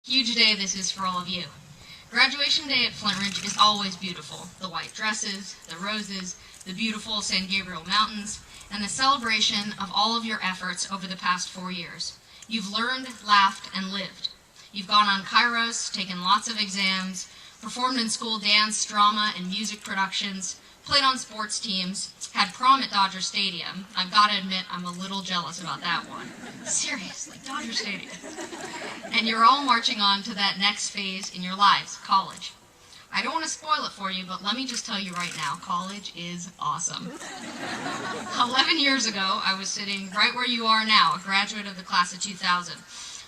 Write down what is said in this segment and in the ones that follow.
Huge day this is for all of you. Graduation day at Flintridge is always beautiful. The white dresses, the roses, the beautiful San Gabriel Mountains, and the celebration of all of your efforts over the past 4 years. You've learned, laughed, and lived. You've gone on Kairos, taken lots of exams, performed in school dance, drama, and music productions, played on sports teams, had prom at Dodger Stadium. I've got to admit, I'm a little jealous about that one. Seriously, Dodger Stadium. And you're all marching on to that next phase in your lives, college. I don't want to spoil it for you, but let me just tell you right now, college is awesome. 11 years ago, I was sitting right where you are now, a graduate of the class of 2000.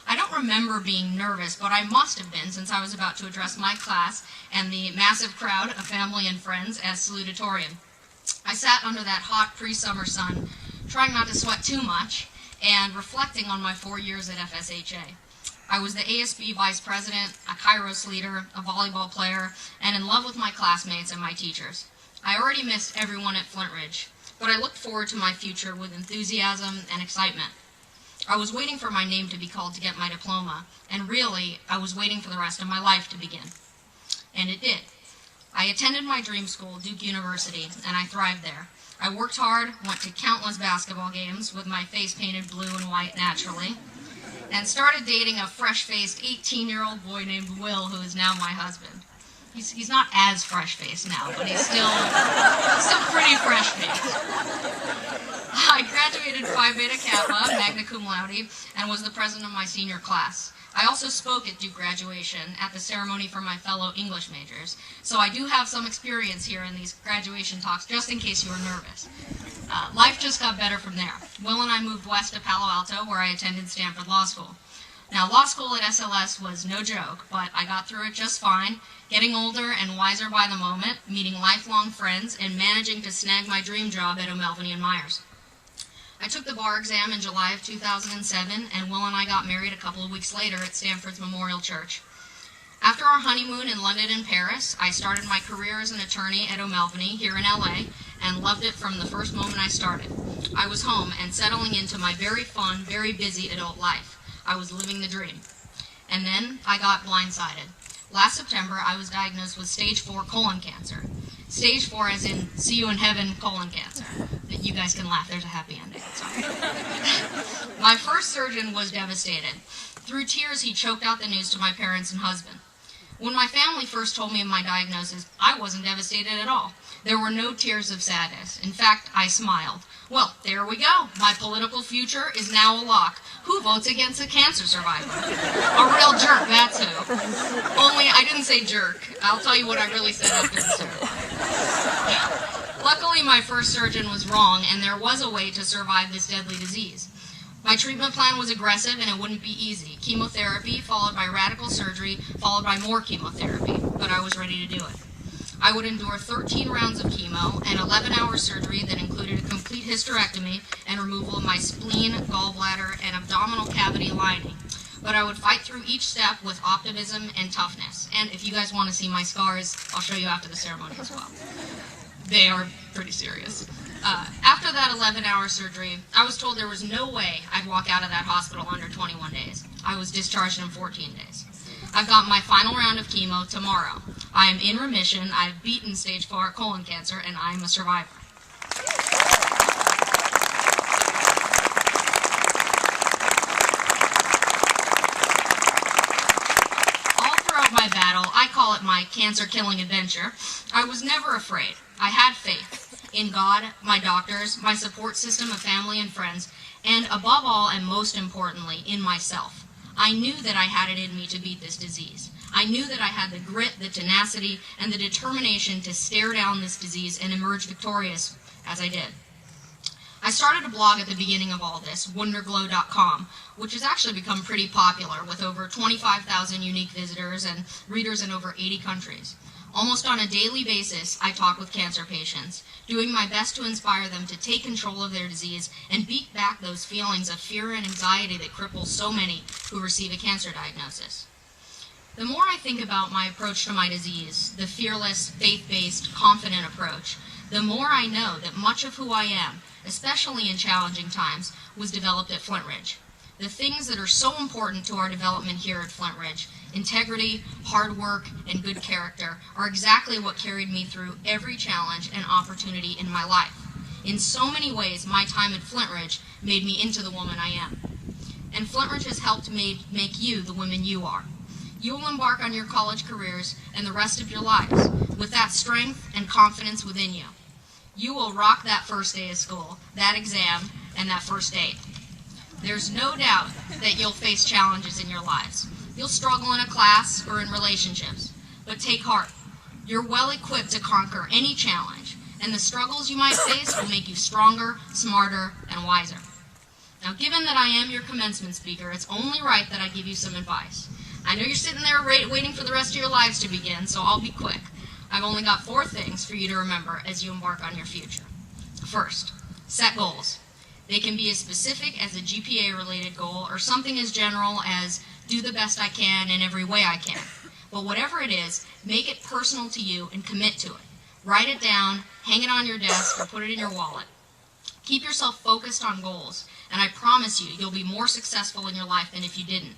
I don't remember being nervous, but I must have been since I was about to address my class and the massive crowd of family and friends as salutatorian. I sat under that hot pre-summer sun, trying not to sweat too much, and reflecting on my 4 years at FSHA. I was the ASB vice president, a Kairos leader, a volleyball player, and in love with my classmates and my teachers. I already missed everyone at Flintridge, but I looked forward to my future with enthusiasm and excitement. I was waiting for my name to be called to get my diploma, and really, I was waiting for the rest of my life to begin. And it did. I attended my dream school, Duke University, and I thrived there. I worked hard, went to countless basketball games with my face painted blue and white naturally, and started dating a fresh-faced 18-year-old boy named Will, who is now my husband. He's not as fresh-faced now, but he's still pretty fresh-faced. I graduated Phi Beta Kappa, magna cum laude, and was the president of my senior class. I also spoke at Duke graduation at the ceremony for my fellow English majors, so I do have some experience here in these graduation talks, just in case you were nervous. Life just got better from there. Will and I moved west to Palo Alto, where I attended Stanford Law School. Now, law school at SLS was no joke, but I got through it just fine, getting older and wiser by the moment, meeting lifelong friends, and managing to snag my dream job at O'Melveny & Myers. I took the bar exam in July of 2007, and Will and I got married a couple of weeks later at Stanford's Memorial Church. After our honeymoon in London and Paris, I started my career as an attorney at O'Melveny here in LA, and loved it from the first moment I started. I was home and settling into my very fun, very busy adult life. I was living the dream. And then I got blindsided. Last September, I was diagnosed with stage 4 colon cancer. Stage 4 as in see you in heaven colon cancer. You guys can laugh, there's a happy ending. Sorry. My first surgeon was devastated. Through tears, he choked out the news to my parents and husband. When my family first told me of my diagnosis, I wasn't devastated at all. There were no tears of sadness. In fact, I smiled. Well, there we go. My political future is now a lock. Who votes against a cancer survivor? A real jerk, that's who. Only I didn't say jerk. I'll tell you what I really said after the ceremony. Luckily, my first surgeon was wrong, and there was a way to survive this deadly disease. My treatment plan was aggressive, and it wouldn't be easy. Chemotherapy, followed by radical surgery, followed by more chemotherapy, but I was ready to do it. I would endure 13 rounds of chemo and 11-hour surgery that included a complete hysterectomy and removal of my spleen, gallbladder, and abdominal cavity lining. But I would fight through each step with optimism and toughness. And if you guys want to see my scars, I'll show you after the ceremony as well. They are pretty serious. After that 11-hour surgery, I was told there was no way I'd walk out of that hospital under 21 days. I was discharged in 14 days. I've got my final round of chemo tomorrow. I am in remission, I've beaten stage 4 colon cancer, and I'm a survivor. All throughout my battle, I call it my cancer-killing adventure, I was never afraid. I had faith in God, my doctors, my support system of family and friends, and above all and most importantly, in myself. I knew that I had it in me to beat this disease. I knew that I had the grit, the tenacity, and the determination to stare down this disease and emerge victorious, as I did. I started a blog at the beginning of all this, wonderglow.com, which has actually become pretty popular with over 25,000 unique visitors and readers in over 80 countries. Almost on a daily basis, I talk with cancer patients, doing my best to inspire them to take control of their disease and beat back those feelings of fear and anxiety that cripple so many who receive a cancer diagnosis. The more I think about my approach to my disease, the fearless, faith-based, confident approach, the more I know that much of who I am, especially in challenging times, was developed at Flintridge. The things that are so important to our development here at Flintridge, integrity, hard work, and good character, are exactly what carried me through every challenge and opportunity in my life. In so many ways, my time at Flintridge made me into the woman I am. And Flintridge has helped make you the woman you are. You will embark on your college careers and the rest of your lives with that strength and confidence within you. You will rock that first day of school, that exam, and that first date. There's no doubt that you'll face challenges in your lives. You'll struggle in a class or in relationships, but take heart. You're well equipped to conquer any challenge, and the struggles you might face will make you stronger, smarter, and wiser. Now, given that I am your commencement speaker, it's only right that I give you some advice. I know you're sitting there waiting for the rest of your lives to begin, so I'll be quick. I've only got 4 things for you to remember as you embark on your future. First, set goals. They can be as specific as a GPA-related goal or something as general as do the best I can in every way I can. But whatever it is, make it personal to you and commit to it. Write it down, hang it on your desk, or put it in your wallet. Keep yourself focused on goals, and I promise you, you'll be more successful in your life than if you didn't.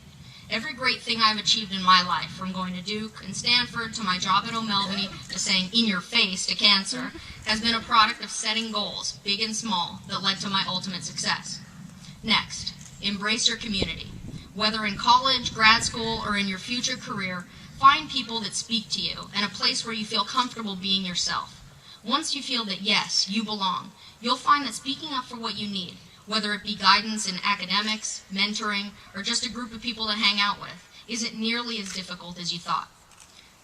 Every great thing I've achieved in my life, from going to Duke and Stanford to my job at O'Melveny to saying in your face to cancer, has been a product of setting goals, big and small, that led to my ultimate success. Next, embrace your community. Whether in college, grad school, or in your future career, find people that speak to you and a place where you feel comfortable being yourself. Once you feel that, yes, you belong, you'll find that speaking up for what you need, whether it be guidance in academics, mentoring, or just a group of people to hang out with, isn't nearly as difficult as you thought.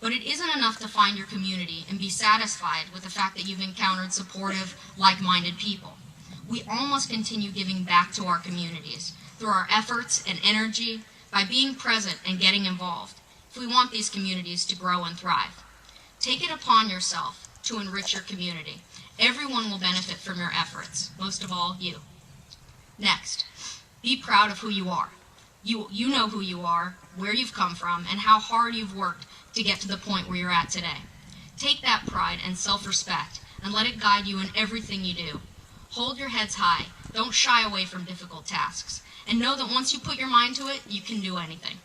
But it isn't enough to find your community and be satisfied with the fact that you've encountered supportive, like-minded people. We all must continue giving back to our communities through our efforts and energy by being present and getting involved if we want these communities to grow and thrive. Take it upon yourself to enrich your community. Everyone will benefit from your efforts, most of all you. Next, be proud of who you are. You know who you are, where you've come from, and how hard you've worked to get to the point where you're at today. Take that pride and self-respect and let it guide you in everything you do. Hold your heads high. Don't shy away from difficult tasks. And know that once you put your mind to it, you can do anything.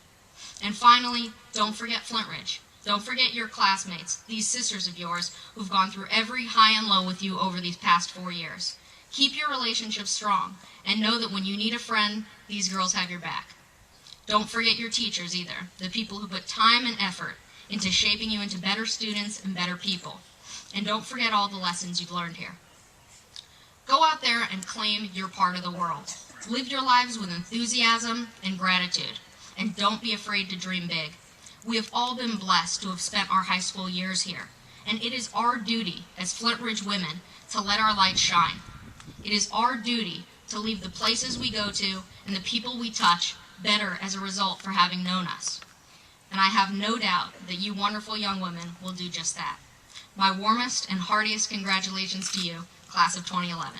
And finally, don't forget Flintridge. Don't forget your classmates, these sisters of yours, who've gone through every high and low with you over these past 4 years. Keep your relationships strong, and know that when you need a friend, these girls have your back. Don't forget your teachers either, the people who put time and effort into shaping you into better students and better people. And don't forget all the lessons you've learned here. Go out there and claim your part of the world. Live your lives with enthusiasm and gratitude, and don't be afraid to dream big. We have all been blessed to have spent our high school years here, and it is our duty as Flintridge women to let our light shine. It is our duty to leave the places we go to and the people we touch better as a result for having known us. And I have no doubt that you wonderful young women will do just that. My warmest and heartiest congratulations to you, class of 2011.